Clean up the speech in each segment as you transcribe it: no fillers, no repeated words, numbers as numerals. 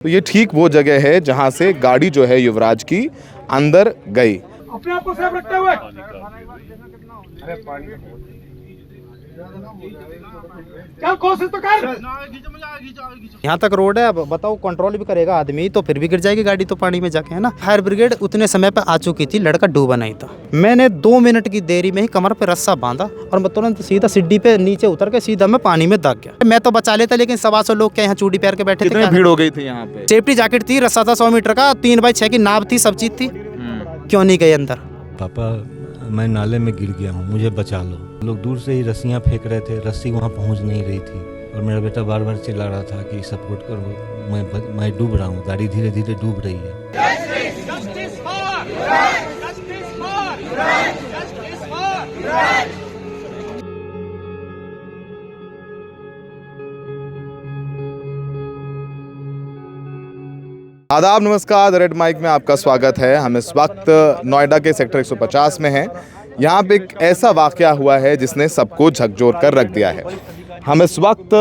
तो ये ठीक वो जगह है जहां से गाड़ी जो है युवराज की अंदर गई। अपने आप को सेफ रखते हुए क्या कोशिश तो कर। यहाँ तक रोड है, अब बताओ कंट्रोल भी करेगा आदमी तो फिर भी गिर जाएगी गाड़ी तो पानी में जाके, है ना। फायर ब्रिगेड उतने समय पे आ चुकी थी, लड़का डूबा नहीं था। मैंने 2 मिनट की देरी में ही कमर पे रस्सा बांधा और मैं तुरंत सीधा सीढ़ी पे नीचे उतर के सीधा मैं पानी में दब गया। मैं तो बचा लेता, लेकिन 125 लोग क्या यहाँ चूड़ी पैर के बैठे थे। कितनी भीड़ हो गई थी यहाँ पे? सेफ्टी जैकेट थी, रस्सा था 100 मीटर का, 3x6 की नाव थी, सब चीज थी। क्यों नहीं गए अंदर? पापा मैं नाले में गिर गया हूँ, मुझे बचा लो। लोग दूर से ही रस्सियाँ फेंक रहे थे, रस्सी वहाँ पहुँच नहीं रही थी और मेरा बेटा बार बार चिल्ला रहा था कि सपोर्ट करो, मैं डूब रहा हूँ, गाड़ी धीरे धीरे डूब रही है। आदाब, नमस्कार। रेड माइक में आपका स्वागत है। हम इस वक्त नोएडा के सेक्टर 150 में हैं। यहाँ पे एक ऐसा वाकया हुआ है जिसने सबको झकझोर कर रख दिया है। हम इस वक्त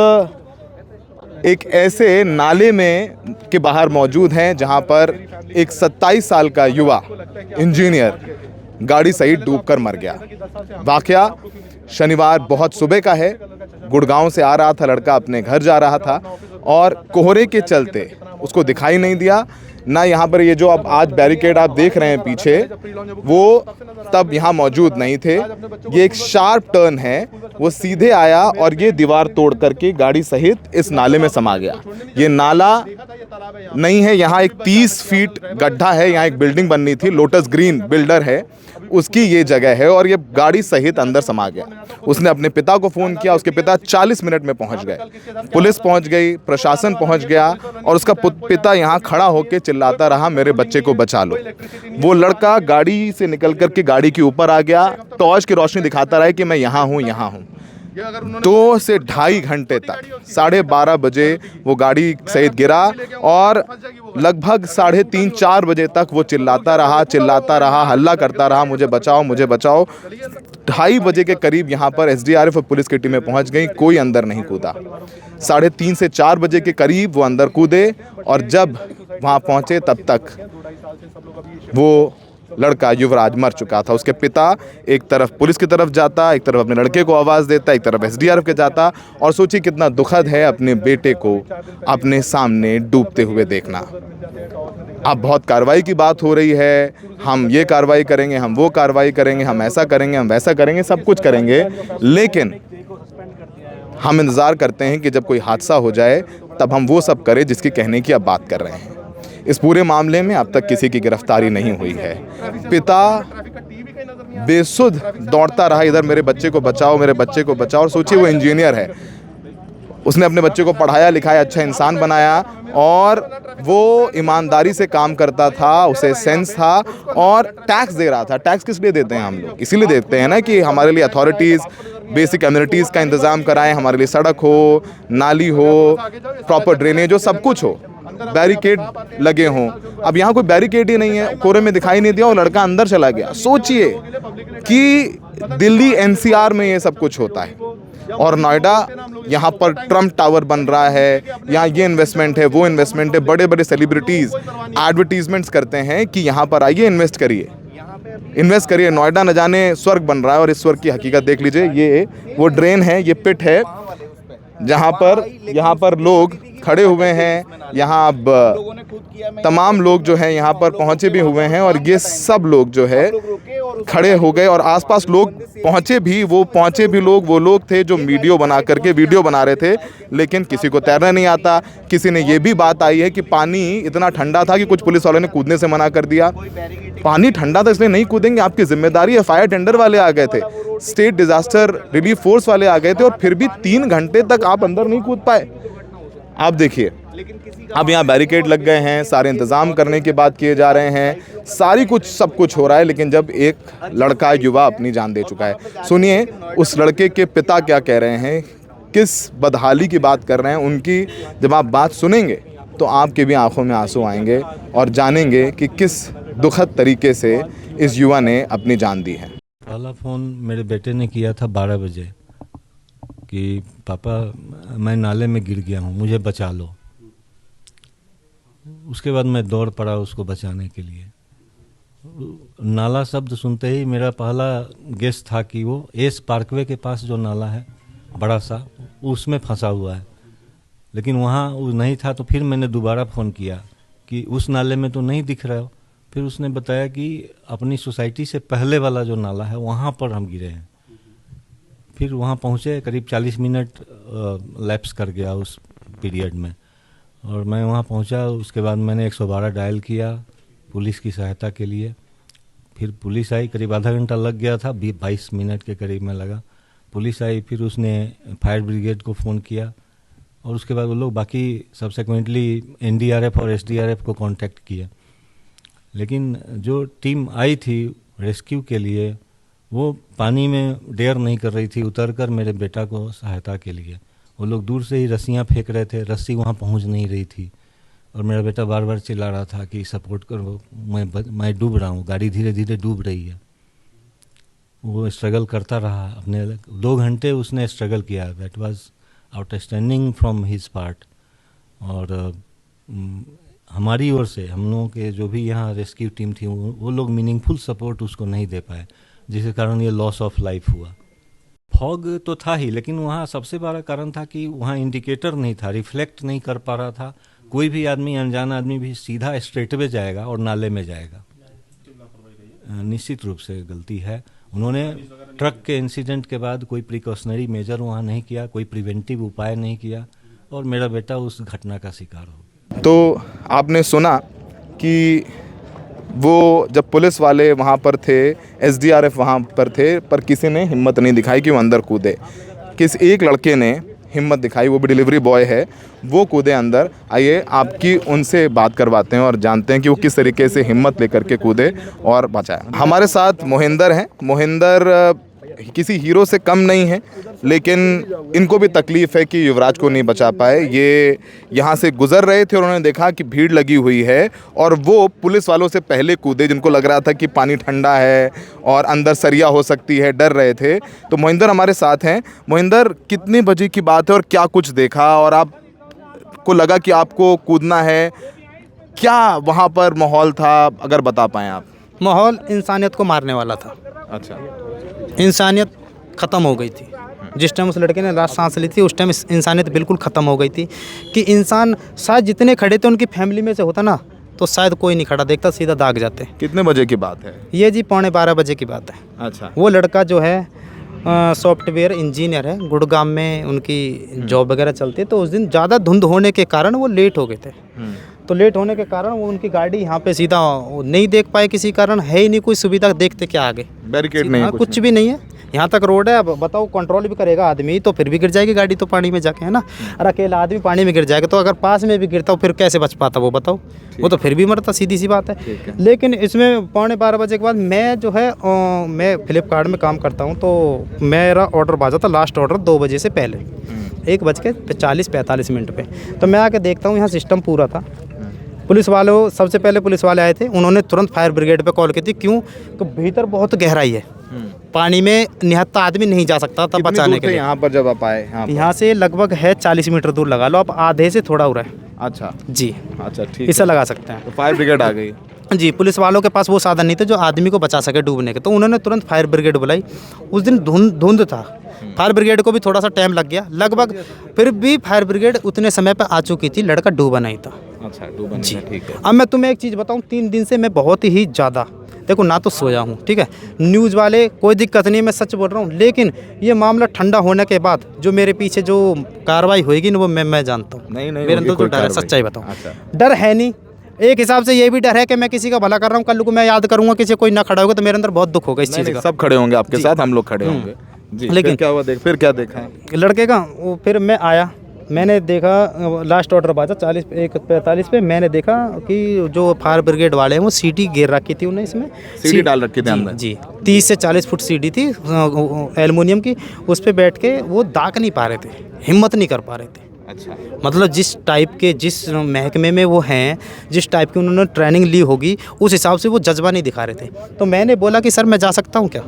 एक ऐसे नाले में के बाहर मौजूद हैं जहाँ पर एक 27 साल का युवा इंजीनियर गाड़ी सहित डूबकर मर गया। वाकया शनिवार बहुत सुबह का है। गुड़गांव से आ रहा था लड़का, अपने घर जा रहा था और कोहरे के चलते उसको दिखाई नहीं दिया। ना यहाँ पर ये जो अब आज बैरिकेड आप देख रहे हैं पीछे, वो तब यहाँ मौजूद नहीं थे। ये एक शार्प टर्न है, वो सीधे आया और ये दीवार तोड़ करके गाड़ी सहित इस नाले में समा गया। ये नाला नहीं है, यहाँ एक 30 फीट गड्ढा है। यहाँ एक बिल्डिंग बननी थी, लोटस ग्रीन बिल्डर है, उसकी ये जगह है और ये गाड़ी सहित अंदर समा गया। उसने अपने पिता को फ़ोन किया, उसके पिता 40 मिनट में पहुंच गए। पुलिस पहुंच गई, प्रशासन पहुंच गया और उसका पिता यहाँ खड़ा होकर चिल्लाता रहा, मेरे बच्चे को बचा लो। वो लड़का गाड़ी से निकल करके गाड़ी के ऊपर आ गया, टॉर्च की रोशनी दिखाता रहा कि मैं यहाँ हूँ, यहाँ हूँ। 2 से ढाई घंटे तक 12:30 बजे वो गाड़ी सहित गिरा और लगभग 3:30-4 बजे तक वो चिल्लाता रहा, हल्ला करता रहा, मुझे बचाओ, मुझे बचाओ। 2:30 बजे के करीब यहाँ पर एसडीआरएफ और पुलिस की टीमें पहुँच गई, कोई अंदर नहीं कूदा। 3:30 से 4 बजे के करीब वो अंदर कूदे और जब वहाँ पहुँचे तब तक वो लड़का युवराज मर चुका था। उसके पिता एक तरफ पुलिस की तरफ जाता, एक तरफ अपने लड़के को आवाज़ देता, एक तरफ एसडीआरएफ के जाता और सोचिए कितना दुखद है अपने बेटे को अपने सामने डूबते हुए देखना। अब बहुत कार्रवाई की बात हो रही है, हम ये कार्रवाई करेंगे, हम वो कार्रवाई करेंगे, हम ऐसा करेंगे, हम वैसा करेंगे, सब कुछ करेंगे, लेकिन हम इंतज़ार करते हैं कि जब कोई हादसा हो जाए तब हम वो सब करें जिसकी कहने की अब बात कर रहे हैं। इस पूरे मामले में अब तक किसी की गिरफ्तारी नहीं हुई है। पिता बेसुध दौड़ता रहा, इधर मेरे बच्चे को बचाओ, मेरे बच्चे को बचाओ। और सोचिए वो इंजीनियर है, उसने अपने बच्चे को पढ़ाया लिखाया, अच्छा इंसान बनाया और वो ईमानदारी से काम करता था, उसे सेंस था और टैक्स दे रहा था। टैक्स किस लिए देते हैं हम लोग? इसीलिए देते हैं ना कि हमारे लिए अथॉरिटीज़ बेसिक कम्युनिटीज़ का इंतज़ाम कराएं, हमारे लिए सड़क हो, नाली हो, प्रॉपर ड्रेनेज हो, सब कुछ हो, बैरिकेड लगे हों। अब यहाँ कोई बैरिकेड ही नहीं है, कोहरे में दिखाई नहीं दिया और लड़का अंदर चला गया। सोचिए कि दिल्ली एनसीआर में ये सब कुछ होता है और नोएडा, यहाँ पर ट्रम्प टावर बन रहा है, यहाँ ये इन्वेस्टमेंट है, वो इन्वेस्टमेंट है, बड़े बड़े सेलिब्रिटीज़ एडवर्टीजमेंट्स करते हैं कि यहाँ पर आइए इन्वेस्ट करिए। नोएडा न जाने स्वर्ग बन रहा है और इस स्वर्ग की हकीकत देख लीजिए। ये वो ड्रेन है, ये पिट है जहाँ पर लोग खड़े हुए हैं। यहाँ अब तमाम लोग जो हैं यहाँ पर पहुँचे भी हुए हैं और ये सब लोग जो है खड़े हो गए और आसपास लोग पहुँचे भी। वो लोग थे जो वीडियो बना रहे थे, लेकिन किसी को तैरना नहीं आता। किसी ने ये भी बात आई है कि पानी इतना ठंडा था कि कुछ पुलिस वालों ने कूदने से मना कर दिया। पानी ठंडा था इसलिए नहीं कूदेंगे, आपकी जिम्मेदारी है। फायर टेंडर वाले आ गए थे, स्टेट डिजास्टर रिलीफ फोर्स वाले आ गए थे और फिर भी 3 घंटे तक आप अंदर नहीं कूद पाए। आप देखिए, अब यहाँ बैरिकेड लग गए हैं, सारे इंतज़ाम करने की बात किए जा रहे हैं, सब कुछ हो रहा है, लेकिन जब एक लड़का युवा अपनी जान दे चुका है। सुनिए उस लड़के के पिता क्या कह रहे हैं, किस बदहाली की बात कर रहे हैं। उनकी जब आप बात सुनेंगे तो आपके भी आंखों में आंसू आएंगे और जानेंगे कि किस दुखद तरीके से इस युवा ने अपनी जान दी है। पहला फ़ोन मेरे बेटे ने किया था 12 बजे कि पापा मैं नाले में गिर गया हूँ, मुझे बचा लो। उसके बाद मैं दौड़ पड़ा उसको बचाने के लिए। नाला शब्द सुनते ही मेरा पहला गेस था कि वो एस पार्कवे के पास जो नाला है बड़ा सा, उसमें फंसा हुआ है। लेकिन वहाँ वो नहीं था, तो फिर मैंने दोबारा फ़ोन किया कि उस नाले में तो नहीं दिख रहा हो। फिर उसने बताया कि अपनी सोसाइटी से पहले वाला जो नाला है वहाँ पर हम गिरे हैं। फिर वहाँ पहुँचे, करीब 40 मिनट लैप्स कर गया उस पीरियड में, और मैं वहाँ पहुँचा। उसके बाद मैंने 112 डायल किया पुलिस की सहायता के लिए। फिर पुलिस आई, करीब आधा घंटा लग गया था, 22 मिनट के करीब में लगा। पुलिस आई, फिर उसने फायर ब्रिगेड को फ़ोन किया, और उसके बाद वो लोग बाकी सब्सिक्वेंटली एनडीआरएफ और एसडीआरएफ को कांटेक्ट किया। लेकिन जो टीम आई थी रेस्क्यू के लिए, वो पानी में डेयर नहीं कर रही थी उतरकर मेरे बेटा को सहायता के लिए। वो लोग दूर से ही रस्सियाँ फेंक रहे थे, रस्सी वहाँ पहुँच नहीं रही थी, और मेरा बेटा बार बार चिल्ला रहा था कि सपोर्ट करो, मैं डूब रहा हूँ, गाड़ी धीरे धीरे डूब रही है। वो स्ट्रगल करता रहा अपने 2 घंटे उसने स्ट्रगल किया। That was outstanding from his part. और हमारी ओर से हम लोगों के जो भी यहाँ रेस्क्यू टीम थी, वो लोग मीनिंगफुल सपोर्ट उसको नहीं दे पाए, जिसके कारण ये लॉस ऑफ लाइफ हुआ। फॉग तो था ही, लेकिन वहाँ सबसे बड़ा कारण था कि वहाँ इंडिकेटर नहीं था, रिफ्लेक्ट नहीं कर पा रहा था। कोई भी आदमी, अनजान आदमी भी सीधा स्ट्रेटवे जाएगा और नाले में जाएगा। निश्चित रूप से गलती है। उन्होंने ट्रक के इंसिडेंट के बाद कोई प्रिकॉशनरी मेजर वहाँ नहीं किया, कोई प्रिवेंटिव उपाय नहीं किया, और मेरा बेटा उस घटना का शिकार हो गया। तो आपने सुना कि वो जब पुलिस वाले वहाँ पर थे, एसडीआरएफ वहाँ पर थे, पर किसी ने हिम्मत नहीं दिखाई कि वो अंदर कूदे। एक लड़के ने हिम्मत दिखाई, वो भी डिलीवरी बॉय है, वो कूदे अंदर। आइए आपकी उनसे बात करवाते हैं और जानते हैं कि वो किस तरीके से हिम्मत लेकर के कूदे और बचाया। हमारे साथ मोहिंदर हैं। मोहिंदर किसी हीरो से कम नहीं है, लेकिन इनको भी तकलीफ़ है कि युवराज को नहीं बचा पाए। ये यहाँ से गुजर रहे थे और उन्होंने देखा कि भीड़ लगी हुई है, और वो पुलिस वालों से पहले कूदे, जिनको लग रहा था कि पानी ठंडा है और अंदर सरिया हो सकती है, डर रहे थे। तो मोहिंदर हमारे साथ हैं। मोहिंदर, कितने बजे की बात है और क्या कुछ देखा, और आपको लगा कि आपको कूदना है? क्या वहाँ पर माहौल था, अगर बता पाएँ आप? माहौल इंसानियत को मारने वाला था। अच्छा। इंसानियत ख़त्म हो गई थी। जिस टाइम उस लड़के ने लास्ट सांस ली थी, उस टाइम इंसानियत बिल्कुल ख़त्म हो गई थी। कि इंसान शायद जितने खड़े थे उनकी फैमिली में से होता ना, तो शायद कोई नहीं खड़ा देखता, सीधा दाग जाते। कितने बजे की बात है ये जी 11:15 बजे की बात है। अच्छा। वो लड़का जो है सॉफ्टवेयर इंजीनियर है, गुड़गांव में उनकी जॉब वगैरह चलती है। तो उस दिन ज़्यादा धुंध होने के कारण वो लेट हो गए थे। तो लेट होने के कारण वो उनकी गाड़ी यहाँ पे सीधा नहीं देख पाए, किसी कारण है ही नहीं कोई सुविधा, देखते क्या आगे बैरिकेड नहीं है, कुछ भी नहीं है। यहाँ तक रोड है, अब बताओ कंट्रोल भी करेगा आदमी तो फिर भी गिर जाएगी गाड़ी तो पानी में जाके, है ना। और अकेला आदमी पानी में गिर जाएगा, तो अगर पास में भी गिरता फिर कैसे बच पाता वो बताओ, वो तो फिर भी मरता, सीधी सी बात है। लेकिन इसमें 11:15 बजे के बाद मैं जो है मैं फ्लिपकार्ट में काम करता हूँ, तो मेरा ऑर्डर बाजा था, लास्ट ऑर्डर 2 बजे से पहले, 1:40-45 पे। तो मैं आके देखता हूँ यहाँ सिस्टम पूरा था। पुलिस वालों, सबसे पहले पुलिस वाले आए थे, उन्होंने तुरंत फायर ब्रिगेड पे कॉल की थी। क्यों? कि भीतर बहुत गहराई है, पानी में निहत्था आदमी नहीं जा सकता था बचाने के लिए। यहाँ पर जब आप आए, यहाँ से लगभग है 40 मीटर दूर, लगा लो आप, आधे से थोड़ा उड़ा है। अच्छा जी, अच्छा, ठीक, इसे लगा सकते हैं। तो फायर ब्रिगेड आ गई जी। पुलिस वालों के पास वो साधन नहीं थे जो आदमी को बचा सके डूबने के, तो उन्होंने तुरंत फायर ब्रिगेड बुलाई। उस दिन धुंध था, फायर ब्रिगेड को भी थोड़ा सा टाइम लग गया लगभग, फिर भी फायर ब्रिगेड उतने समय पर आ चुकी थी, लड़का डूबा नहीं था। अच्छा, डूबा नहीं था, ठीक है। अब मैं तुम्हें एक चीज़ बताऊं, 3 दिन से मैं बहुत ही ज़्यादा, देखो ना तो सोया हूँ, ठीक है। न्यूज़ वाले कोई दिक्कत नहीं, मैं सच बोल रहा हूँ, लेकिन ये मामला ठंडा होने के बाद जो मेरे पीछे जो कार्रवाई होएगी ना, वो मैं जानता हूँ। नहीं मेरे अंदर तो डर है, सच्चाई बताऊँ। अच्छा। डर है नहीं, एक हिसाब से ये भी डर है कि मैं किसी का भला कर रहा हूँ, कल को मैं याद करूँगा किसी कोई ना खड़ा होगा तो मेरे अंदर बहुत दुख होगा इस चीज़ का। सब खड़े होंगे आपके साथ, हम लोग खड़े होंगे जी। लेकिन क्या हुआ, फिर क्या देखा लड़के का? वो फिर मैं आया, मैंने देखा लास्ट ऑर्डर बाजा 1:45 पे, मैंने देखा कि जो फायर ब्रिगेड वाले हैं वो सीढ़ी घेर रखी थी, उन्हें इसमें सीढ़ी डाल रखी थी अंदर। जी, 30 से 40 फुट सीढ़ी थी एल्युमिनियम की, उस पर बैठ के वो दाग नहीं पा रहे थे, हिम्मत नहीं कर पा रहे थे। अच्छा। मतलब जिस टाइप के, जिस महकमे में वो हैं, जिस टाइप की उन्होंने ट्रेनिंग ली होगी, उस हिसाब से वो जज्बा नहीं दिखा रहे थे। तो मैंने बोला कि सर मैं जा सकता हूँ क्या,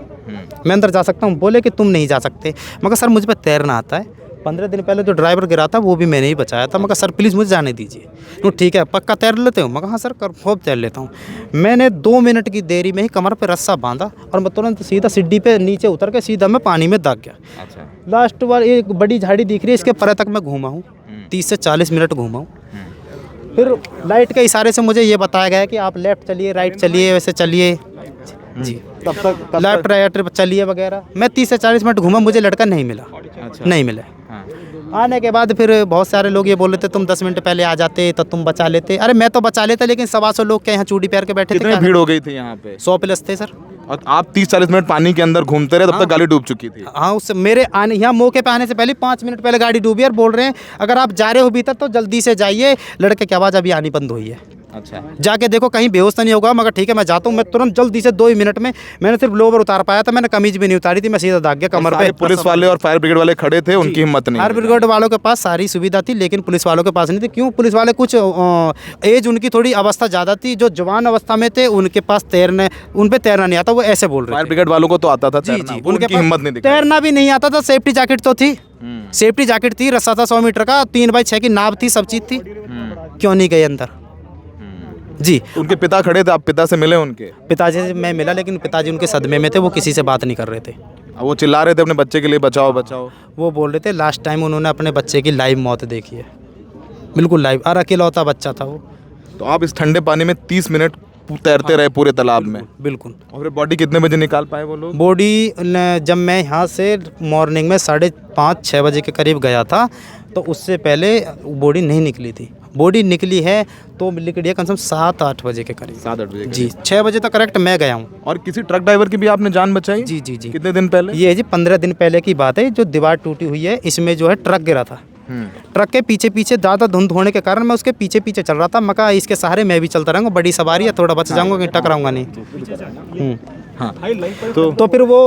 मैं अंदर जा सकता हूँ? बोले कि तुम नहीं जा सकते। मगर सर मुझ पर तैरना आता है, 15 दिन पहले जो ड्राइवर गिरा था वो भी मैंने ही बचाया था। मगर सर प्लीज़ मुझे जाने दीजिए। तो ठीक है पक्का तैर लेते हो? मगर हाँ सर खूब तैर लेता हूँ। मैंने 2 मिनट की देरी में ही कमर पे रस्सा बांधा और मैं तुरंत सीधा सीढ़ी पे नीचे उतर के सीधा मैं पानी में दब गया। अच्छा। लास्ट बार एक बड़ी झाड़ी दिख रही है, इसके परे तक मैं घूमा हूँ, 30 से 40 मिनट घूमा हूँ। फिर लाइट के इशारे से मुझे ये बताया गया कि आप लेफ़्ट चलिए, राइट चलिए, वैसे चलिए जी, तब तक लेफ्ट राइट चलिए वगैरह। मैं 30 से 40 मिनट घूमा, मुझे लड़का नहीं मिला। अच्छा। नहीं मिला। हाँ। आने के बाद फिर बहुत सारे लोग ये बोल रहे थे तुम 10 मिनट पहले आ जाते तो तुम बचा लेते। अरे मैं तो बचा लेता, लेकिन 125 लोग के यहाँ चूड़ी पैर के बैठे थे। कितनी भीड़ हो गई थी यहाँ पे? 100 प्लस थे सर। और आप 30-40 मिनट पानी के अंदर घूमते रहे, तब तक गाड़ी डूब चुकी थी। हाँ, उस मेरे आने यहाँ मौके पे आने से पहले 5 मिनट पहले गाड़ी डूबी और बोल रहे हैं अगर आप जा रहे हो भीतर तो जल्दी से जाइए, लड़के की आवाज़ अभी आनी बंद हुई है। अच्छा। जाके देखो कहीं बेहोश तो नहीं होगा। मगर ठीक है मैं जाता हूँ। मैं तुरंत जल्दी से 2 ही मिनट में मैंने सिर्फ लोवर उतार पाया था, मैंने कमीज भी नहीं उतारी थी, मैं सीधा दाग गया कमर पे। पुलिस वाले और फायर ब्रिगेड वाले खड़े थे, उनकी हिम्मत नहीं। फायर ब्रिगेड वालों के पास सारी सुविधा थी, लेकिन पुलिस वालों के पास नहीं थी। क्यों? पुलिस वाले कुछ एज उनकी थोड़ी अवस्था ज़्यादा थी, जो जवान अवस्था में थे उनके पास उन पे तैरना नहीं आता, वो ऐसे बोल रहे फायर थे। ब्रिगेड वालों को तो आता था जी तैरना, जी, वो उनकी हिम्मत नहीं दिखाई। तैरना भी नहीं आता था। सेफ्टी जैकेट तो थी, सेफ्टी जैकेट थी, रस्सा था 100 मीटर का, 3x6 की नाव थी, सब चीज़ थी। क्यों नहीं गए अंदर? जी। उनके पिता खड़े थे, आप पिता से मिले? उनके पिताजी से मैं मिला, लेकिन पिताजी उनके सदमे में थे, वो किसी से बात नहीं कर रहे थे। वो चिल्ला रहे थे अपने बच्चे के लिए बचाओ बचाओ। वो बोल रहे थे लास्ट टाइम उन्होंने अपने बच्चे की लाइव मौत देखी है, बिल्कुल लाइव, और अकेलौता बच्चा था वो। तो आप इस ठंडे पानी में 30 मिनट तैरते रहे पूरे तालाब में? बिल्कुल। और फिर बॉडी कितने बजे निकाल पाए वो लोग? बॉडी जब मैं यहाँ से मॉर्निंग में 5:30-6 बजे के करीब गया था, तो उससे पहले बॉडी नहीं निकली थी। बॉडी निकली है तो निकली है कम से कम 7-8 बजे के करीब। 7-8 बजे जी, 6 बजे तक करेक्ट मैं गया हूँ। और किसी ट्रक ड्राइवर की भी आपने जान बचाई? जी जी जी। कितने दिन पहले? ये जी 15 दिन पहले की बात है। जो दीवार टूटी हुई है इसमें जो है ट्रक गिरा था। ट्रक के पीछे पीछे ज़्यादा धुंध होने के कारण मैं उसके पीछे पीछे चल रहा था। मका इसके सहारे मैं भी चलता रहूँगा, बड़ी सवारी है, थोड़ा बच जाऊँगा, कहीं टकराऊँगा नहीं। हाँ। तो फिर वो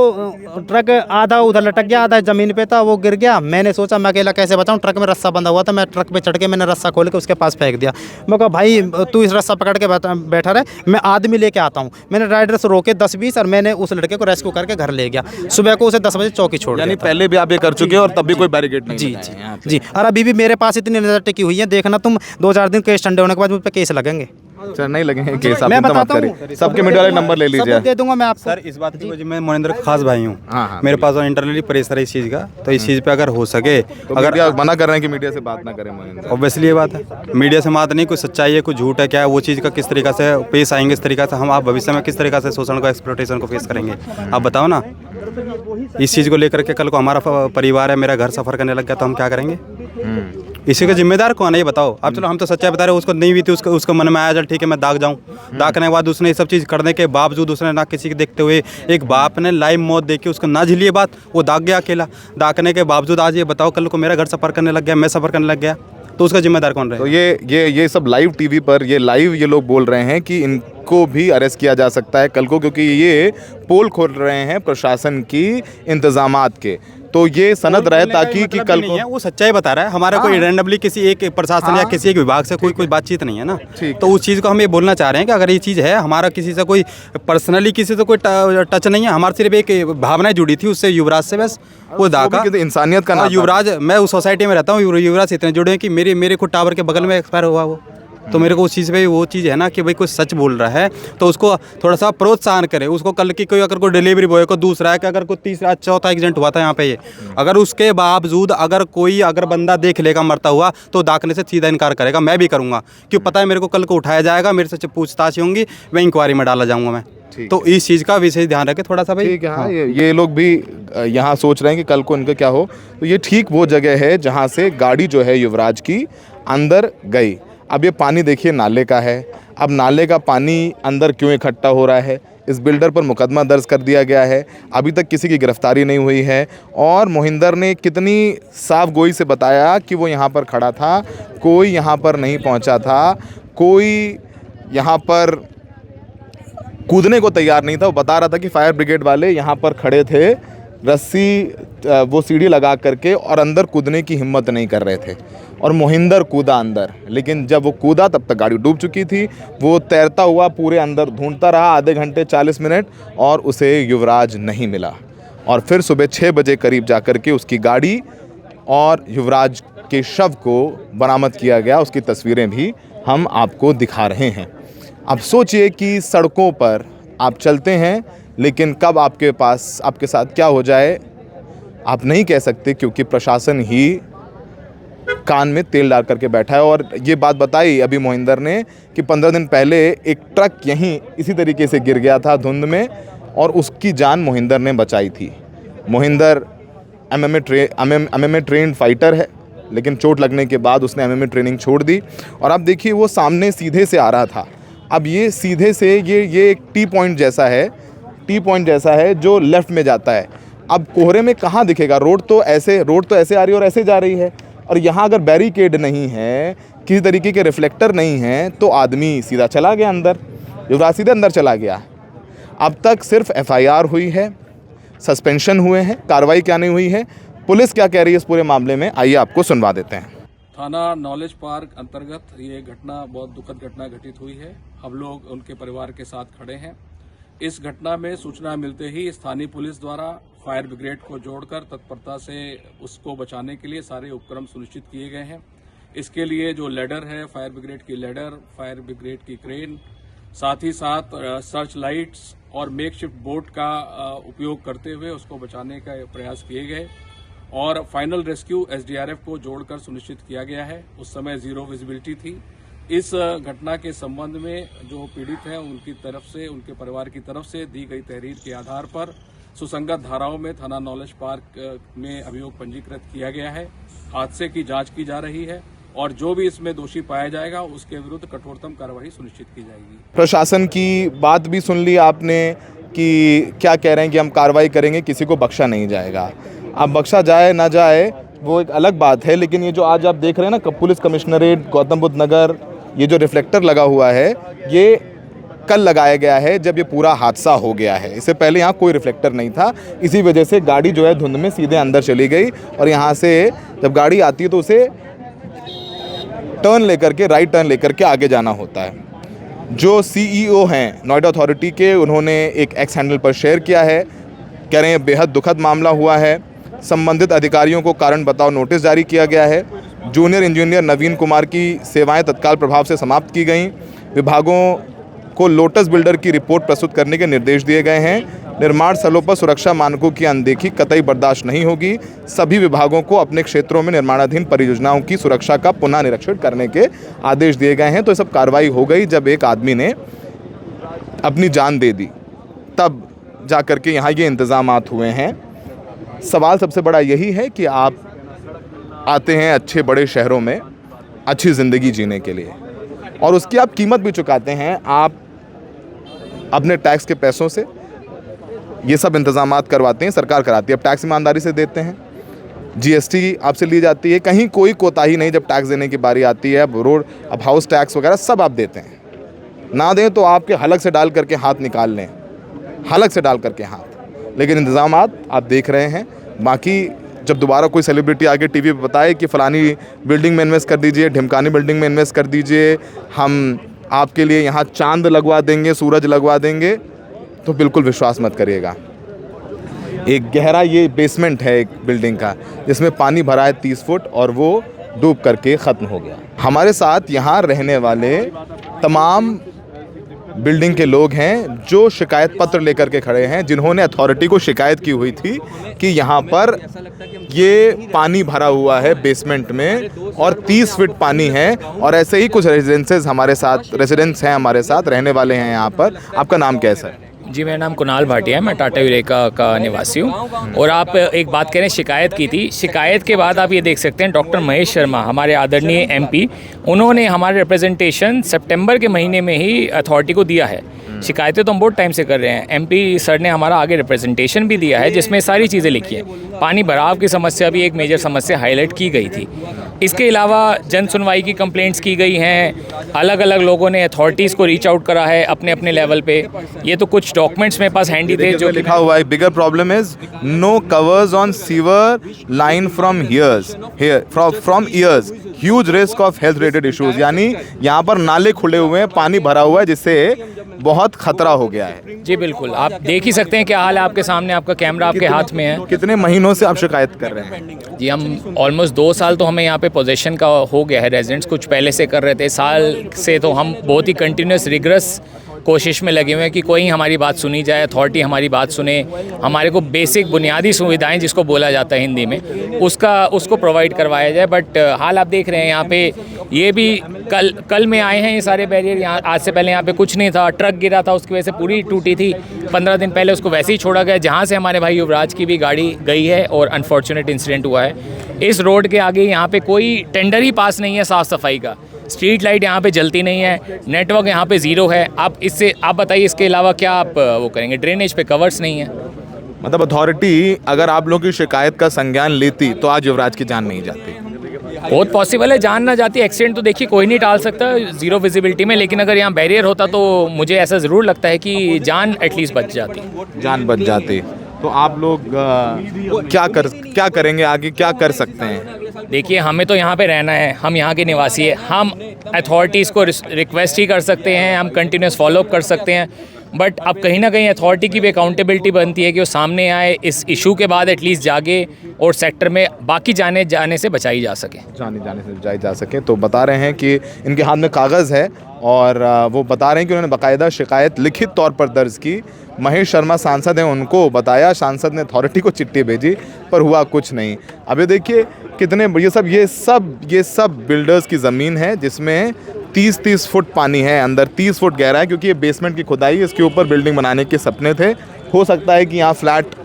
ट्रक आधा उधर लटक गया, आधा ज़मीन पे था, वो गिर गया। मैंने सोचा मैं अकेला कैसे बचाऊँ, ट्रक में रस्सा बंधा हुआ था। मैं ट्रक पे चढ़ के मैंने रस्सा खोल के उसके पास फेंक दिया। मैं कहा भाई तू इस रस्सा पकड़ के बैठा रहे, मैं आदमी लेके आता हूँ। मैंने राइडर से रोके 20-20 और मैंने उस लड़के को रेस्क्यू करके घर ले गया। सुबह को उसे 10 बजे चौकी छोड़ दिया। यानी पहले भी आप ये कर चुके हैं और तब भी कोई बैरिकेड नहीं? जी जी जी। और अभी भी मेरे पास इतनी नज़र टिकी हुई है, देखना तुम 2-4 दिन केस ठंडे होने के बाद मुझ पर केस लगेंगे। सर नहीं लगेंगे केस, आप मैं चिंता मत बताता हूँ। करिए। सबके मीडिया वाले नंबर ले लीजिए। सबूत दे दूंगा मैं आपको। सर इस बात की वजह मैं मोनिंदर का खास भाई हूँ। हाँ, मेरे पास इंटरनली प्रेशर है इस चीज़ का, तो इस चीज़ पे अगर हो सके, तो अगर मीडिया मना कर रहे हैं कि मीडिया से बात ना करें महेंद्र। ऑब्वियसली ये बात है, मीडिया से बात नहीं, कोई सच्चाई है कोई झूठ है क्या है, वो चीज़ का किस तरीक़ा से पेश आएंगे, इस तरीक़ा से हम आप भविष्य में किस तरीक़ा से शोषण को एक्सप्लॉयटेशन को फेस करेंगे, आप बताओ ना। इस चीज़ को लेकर के कल को हमारा परिवार है, मेरा घर सफ़र करने लग गया तो हम क्या करेंगे? इसी का जिम्मेदार कौन है ये बताओ आप। चलो हम तो सच्चाई बता रहे हैं, उसको नहीं हुई थी, उसको मन में आया चल ठीक है मैं दाग जाऊँ। दागने के बाद उसने ये सब चीज़ करने के बावजूद उसने ना किसी के देखते हुए, एक बाप ने लाइव मौत देखी उसको ना झेलिए बात, वो दाग गया अकेला। दागने के बावजूद आज ये बताओ कल को मेरा घर सफ़र करने लग गया, मैं सफ़र करने लग गया, तो उसका जिम्मेदार कौन रहे? तो ये सब लाइव टीवी पर ये लोग बोल रहे हैं कि इनको भी अरेस्ट किया जा सकता है कल को, क्योंकि ये पोल खोल रहे हैं प्रशासन की इंतजामात के। तो ये सनद रहे ताकि कि कल को वो सच्चाई बता रहा है, हमारा कोई रैंडमली किसी एक प्रशासन या किसी एक विभाग से कोई बातचीत नहीं है ना। तो उस चीज़ को हम ये बोलना चाह रहे हैं कि अगर ये चीज़ है, हमारा किसी से कोई पर्सनली किसी से कोई टच नहीं है, हमारी सिर्फ एक भावनाएं जुड़ी थी उससे, युवराज से, बस वो दागा इंसानियत का नाता। युवराज, मैं उस सोसाइटी में रहता हूँ, युवराज से इतने जुड़े हैं कि मेरे को टावर के बगल में एक्सपायर हुआ वो। तो मेरे को उस चीज़ पे वो चीज़ है ना कि भाई कोई सच बोल रहा है तो उसको थोड़ा सा प्रोत्साहन करे। उसको कल की कोई अगर कोई डिलीवरी बॉय को दूसरा है कि अगर कोई तीसरा चौथा एक्सीडेंट हुआ था यहाँ पे, ये अगर उसके बावजूद अगर बंदा देख लेगा मरता हुआ तो दाखने से सीधा इनकार करेगा। मैं भी करूँगा, क्यों पता है मेरे को कल को उठाया जाएगा, मेरे से पूछताछ होंगी, मैं इंक्वायरी में डाला जाऊँगा मैं। तो इस चीज़ का विशेष ध्यान रखें थोड़ा सा भाई। ठीक है। हाँ, ये लोग भी यहाँ सोच रहे हैं कि कल को इनका क्या हो। तो ये ठीक वो जगह है जहाँ से गाड़ी जो है युवराज की अंदर गई। अब ये पानी देखिए नाले का है। अब नाले का पानी अंदर क्यों इकट्ठा हो रहा है, इस बिल्डर पर मुकदमा दर्ज कर दिया गया है। अभी तक किसी की गिरफ्तारी नहीं हुई है। और मोहिंदर ने कितनी साफ गोई से बताया कि वो यहाँ पर खड़ा था, कोई यहाँ पर नहीं पहुँचा था, कोई यहाँ पर कूदने को तैयार नहीं था। वो बता रहा था कि फायर ब्रिगेड वाले यहाँ पर खड़े थे, रस्सी वो सीढ़ी लगा करके, और अंदर कूदने की हिम्मत नहीं कर रहे थे। और मोहिंदर कूदा अंदर, लेकिन जब वो कूदा तब तक गाड़ी डूब चुकी थी। वो तैरता हुआ पूरे अंदर ढूंढता रहा आधे घंटे 40 मिनट, और उसे युवराज नहीं मिला। और फिर सुबह 6 बजे करीब जा कर के उसकी गाड़ी और युवराज के शव को बरामद किया गया, उसकी तस्वीरें भी हम आपको दिखा रहे हैं। अब सोचिए कि सड़कों पर आप चलते हैं, लेकिन कब आपके साथ क्या हो जाए आप नहीं कह सकते, क्योंकि प्रशासन ही कान में तेल डाल करके बैठा है। और ये बात बताई अभी मोहिंदर ने कि 15 दिन पहले एक ट्रक यहीं इसी तरीके से गिर गया था धुंध में, और उसकी जान मोहिंदर ने बचाई थी। मोहिंदर MMA ट्रेंड फाइटर है, लेकिन चोट लगने के बाद उसने MMA ट्रेनिंग छोड़ दी। और अब देखिए वो सामने सीधे से आ रहा था, अब ये सीधे से ये एक टी पॉइंट जैसा है जो लेफ़्ट में जाता है। अब कोहरे में कहाँ दिखेगा, रोड तो ऐसे आ रही है और ऐसे जा रही है, और यहाँ अगर बैरिकेड नहीं है, किसी तरीके के रिफ्लेक्टर नहीं है, तो आदमी सीधा चला गया अंदर, युवराज सीधे अंदर चला गया। अब तक सिर्फ FIR हुई है, सस्पेंशन हुए हैं, कार्रवाई क्या नहीं हुई है। पुलिस क्या कह रही है इस पूरे मामले में, आइए आपको सुनवा देते हैं। थाना नॉलेज पार्क अंतर्गत ये घटना बहुत दुखद घटना घटित हुई है। हम लोग उनके परिवार के साथ खड़े हैं। इस घटना में सूचना मिलते ही स्थानीय पुलिस द्वारा फायर ब्रिगेड को जोड़कर तत्परता से उसको बचाने के लिए सारे उपक्रम सुनिश्चित किए गए हैं। इसके लिए जो लेडर है, फायर ब्रिगेड की लेडर, फायर ब्रिगेड की क्रेन, साथ ही साथ सर्च लाइट्स और मेकशिफ्ट बोट का उपयोग करते हुए उसको बचाने का प्रयास किए गए, और फाइनल रेस्क्यू SDRF को जोड़कर सुनिश्चित किया गया है। उस समय 0 विजिबिलिटी थी। इस घटना के संबंध में जो पीड़ित हैं उनकी तरफ से, उनके परिवार की तरफ से दी गई तहरीर के आधार पर सुसंगत धाराओं में थाना नॉलेज पार्क में अभियोग पंजीकृत किया गया है। हादसे की जांच की जा रही है, और जो भी इसमें दोषी पाया जाएगा उसके विरुद्ध कठोरतम कार्रवाई सुनिश्चित की जाएगी। प्रशासन की बात भी सुन ली आपने कि क्या कह रहे हैं कि हम कार्रवाई करेंगे, किसी को बख्शा नहीं जाएगा। अब बख्शा जाए ना जाए वो एक अलग बात है, लेकिन ये जो आज आप देख रहे हैं ना पुलिस कमिश्नरेट गौतम बुद्ध नगर, ये जो रिफ्लेक्टर लगा हुआ है ये कल लगाया गया है जब ये पूरा हादसा हो गया है। इससे पहले यहाँ कोई रिफ्लेक्टर नहीं था, इसी वजह से गाड़ी जो है धुंध में सीधे अंदर चली गई, और यहाँ से जब गाड़ी आती है तो उसे राइट टर्न लेकर के आगे जाना होता है। जो CEO हैं नोएडा अथॉरिटी के, उन्होंने एक एक्स हैंडल पर शेयर किया है, कह रहे हैं बेहद दुखद मामला हुआ है। संबंधित अधिकारियों को कारण बताओ नोटिस जारी किया गया है। जूनियर इंजीनियर नवीन कुमार की सेवाएं तत्काल प्रभाव से समाप्त की गईं। विभागों को लोटस बिल्डर की रिपोर्ट प्रस्तुत करने के निर्देश दिए गए हैं। निर्माण स्थलों पर सुरक्षा मानकों की अनदेखी कतई बर्दाश्त नहीं होगी। सभी विभागों को अपने क्षेत्रों में निर्माणाधीन परियोजनाओं की सुरक्षा का पुनः निरीक्षण करने के आदेश दिए गए हैं। तो ये सब कार्रवाई हो गई जब एक आदमी ने अपनी जान दे दी, तब जा कर के यहाँ ये इंतज़ामात हुए हैं। सवाल सबसे बड़ा यही है कि आप आते हैं अच्छे बड़े शहरों में अच्छी ज़िंदगी जीने के लिए, और उसकी आप कीमत भी चुकाते हैं। आप अपने टैक्स के पैसों से ये सब इंतज़ामात करवाते हैं, सरकार कराती है। अब टैक्स ईमानदारी से देते हैं, GST आपसे ली जाती है, कहीं कोई कोताही नहीं जब टैक्स देने की बारी आती है। अब हाउस टैक्स वगैरह सब आप देते हैं। ना दें तो आपके हलक से डाल करके हाथ निकाल लें, हलक से डाल करके हाथ, लेकिन इंतज़ामात आप देख रहे हैं। बाकी जब दोबारा कोई सेलिब्रिटी आके TV पे बताए कि फ़लानी बिल्डिंग में इन्वेस्ट कर दीजिए, ढिमकानी बिल्डिंग में इन्वेस्ट कर दीजिए, हम आपके लिए यहाँ चांद लगवा देंगे, सूरज लगवा देंगे, तो बिल्कुल विश्वास मत करिएगा। एक गहरा ये बेसमेंट है एक बिल्डिंग का, जिसमें पानी भरा है 30 फुट, और वो डूब करके ख़त्म हो गया। हमारे साथ यहाँ रहने वाले तमाम बिल्डिंग के लोग हैं जो शिकायत पत्र लेकर के खड़े हैं, जिन्होंने अथॉरिटी को शिकायत की हुई थी कि यहाँ पर ये पानी भरा हुआ है बेसमेंट में और 30 फीट पानी है। और ऐसे ही कुछ रेजिडेंसेस हमारे साथ, रेजिडेंट्स हैं हमारे साथ, रहने वाले हैं यहाँ पर। आपका नाम कैसा है? जी, मेरा नाम कुणाल भाटिया है, मैं टाटा यूरेका का निवासी हूँ। और आप एक बात करें, शिकायत की थी, शिकायत के बाद आप ये देख सकते हैं डॉक्टर महेश शर्मा, हमारे आदरणीय MP, उन्होंने हमारे रिप्रेजेंटेशन सितंबर के महीने में ही अथॉरिटी को दिया है। शिकायतें तो हम बहुत टाइम से कर रहे हैं। MP सर ने हमारा आगे रिप्रेजेंटेशन भी दिया है, जिसमें सारी चीज़ें लिखी हैं। पानी भराव की समस्या भी एक मेजर समस्या हाईलाइट की गई थी। इसके अलावा जन सुनवाई की कंप्लेंट्स की गई हैं, अलग अलग लोगों ने अथॉरिटीज़ को रीच आउट करा है अपने अपने लेवल पे। ये तो कुछ डॉक्यूमेंट्स मेरे पास हैंडी थे जो लिखा हुआ है, bigger problem is no covers on sewer line from years, huge risk of health related issues. यानी यहाँ पर नाले खुले हुए हैं, पानी भरा हुआ है, जिससे बहुत बहुत खतरा हो गया है। जी बिल्कुल, आप देख ही सकते हैं क्या हाल है, आपके सामने, आपका कैमरा आपके हाथ में है। कितने महीनों से आप शिकायत कर रहे हैं? जी हम ऑलमोस्ट 2 साल तो हमें यहाँ पे पोजीशन का हो गया है, रेजिडेंट्स कुछ पहले से कर रहे थे, साल से तो हम बहुत ही कंटिन्यूस रिग्रेस कोशिश में लगे हुए हैं कि कोई हमारी बात सुनी जाए, अथॉरिटी हमारी बात सुने, हमारे को बेसिक बुनियादी सुविधाएं जिसको बोला जाता है हिंदी में, उसको प्रोवाइड करवाया जाए। बट हाल आप देख रहे हैं यहाँ पे, ये भी कल में आए हैं ये सारे बैरियर, यहाँ आज से पहले यहाँ पे कुछ नहीं था, ट्रक गिरा था उसकी वजह से पूरी टूटी थी, 15 दिन पहले उसको वैसे ही छोड़ा गया, जहाँ से हमारे भाई युवराज की भी गाड़ी गई है और अनफॉर्चुनेट इंसिडेंट हुआ है। इस रोड के आगे यहाँ पे कोई टेंडर ही पास नहीं है साफ़ सफाई का, स्ट्रीट लाइट यहाँ पे जलती नहीं है, नेटवर्क यहाँ पे ज़ीरो है। आप बताइए इसके अलावा क्या आप वो करेंगे, ड्रेनेज पे कवर्स नहीं है। मतलब अथॉरिटी अगर आप लोगों की शिकायत का संज्ञान लेती तो आज युवराज की जान नहीं जाती। बहुत पॉसिबल है जान ना जाती, एक्सीडेंट तो देखिए कोई नहीं टाल सकता ज़ीरो विजिबिलिटी में, लेकिन अगर यहाँ बैरियर होता तो मुझे ऐसा ज़रूर लगता है कि जान एटलीस्ट बच जाती। जान बच जाती। तो आप लोग क्या करेंगे आगे, क्या कर सकते हैं? देखिए हमें तो यहाँ पे रहना है, हम यहाँ के निवासी हैं, हम अथॉरिटीज़ को रिक्वेस्ट ही कर सकते हैं, हम कंटिन्यूस फॉलोअप कर सकते हैं, बट अब कहीं ना कहीं अथॉरिटी की भी अकाउंटेबिलिटी बनती है कि वो सामने आए, इस इशू के बाद एटलीस्ट जागे और सेक्टर में बाकी जाने से बचाई जा सके। जाने से बचाई जा सके। तो बता रहे हैं कि इनके हाथ में कागज़ है और वो बता रहे हैं कि उन्होंने बाकायदा शिकायत लिखित तौर पर दर्ज की। महेश शर्मा सांसद हैं, उनको बताया, सांसद ने अथॉरिटी को चिट्ठी भेजी, पर हुआ कुछ नहीं। अभी देखिए कितने ये सब बिल्डर्स की ज़मीन है जिसमें 30-30 फुट पानी है, अंदर 30 फुट गहरा है, क्योंकि ये बेसमेंट की खुदाई, इसके ऊपर बिल्डिंग बनाने के सपने थे। हो सकता है कि यहाँ फ्लैट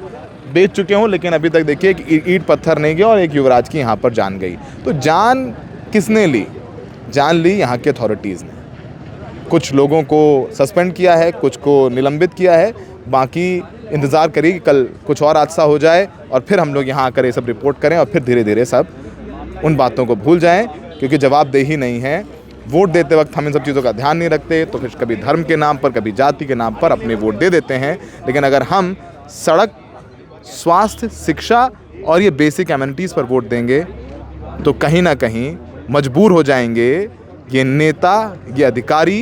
बेच चुके हों, लेकिन अभी तक देखिए कि ईंट पत्थर नहीं गया और एक युवराज की यहाँ पर जान गई। तो जान किसने ली? जान ली यहाँ के अथॉरिटीज़ ने। कुछ लोगों को सस्पेंड किया है, कुछ को निलंबित किया है, बाकी इंतज़ार करिए कि कल कुछ और हादसा हो जाए और फिर हम लोग यहाँ आकर ये सब रिपोर्ट करें और फिर धीरे धीरे सब उन बातों को भूल जाएं, क्योंकि जवाबदेही नहीं है। वोट देते वक्त हम इन सब चीज़ों का ध्यान नहीं रखते, तो फिर कभी धर्म के नाम पर, कभी जाति के नाम पर अपने वोट दे देते हैं। लेकिन अगर हम सड़क, स्वास्थ्य, शिक्षा और ये बेसिक एमिनिटीज़ पर वोट देंगे तो कहीं ना कहीं मजबूर हो जाएंगे ये नेता, ये अधिकारी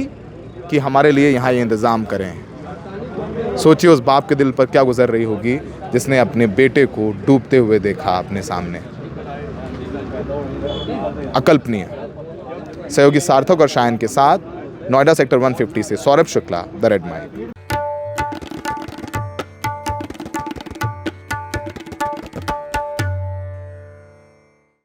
कि हमारे लिए यहाँ ये इंतज़ाम करें। सोचिए उस बाप के दिल पर क्या गुजर रही होगी जिसने अपने बेटे को डूबते हुए देखा अपने सामने। अकल्पनीय। सहयोगी सार्थक और शायन के साथ नोएडा सेक्टर 150 से Saurabh Shukla, the red mic.